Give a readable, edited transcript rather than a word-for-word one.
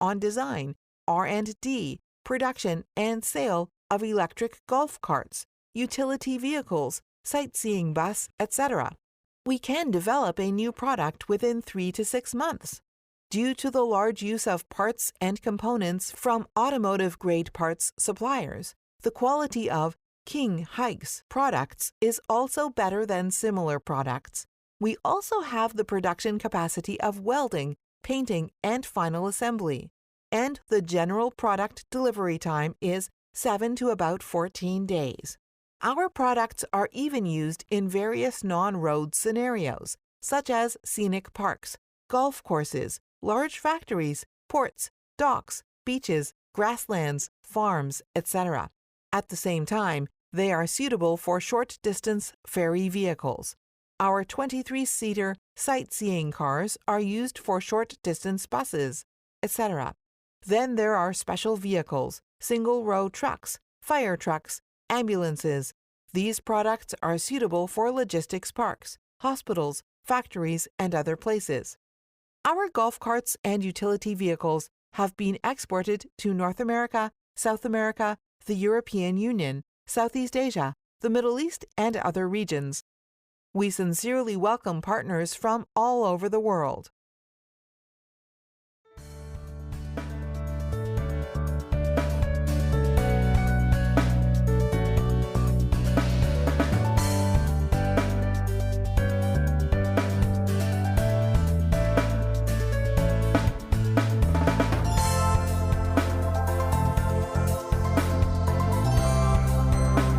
on design, R&D, production, and sale of electric golf carts, utility vehicles, sightseeing bus, etc. We can develop a new product within 3 to 6 months. Due to the large use of parts and components from automotive-grade parts suppliers, the quality of KingHike's products is also better than similar products. We also have the production capacity of welding, painting, and final assembly, and the general product delivery time is 7 to about 14 days. Our products are even used in various non-road scenarios, such as scenic parks, golf courses, large factories, ports, docks, beaches, grasslands, farms, etc. At the same time, they are suitable for short-distance ferry vehicles. Our 23-seater sightseeing cars are used for short-distance buses, etc. Then there are special vehicles, single-row trucks, fire trucks, ambulances. These products are suitable for logistics parks, hospitals, factories, and other places. Our golf carts and utility vehicles have been exported to North America, South America, the European Union, Southeast Asia, the Middle East, and other regions. We sincerely welcome partners from all over the world.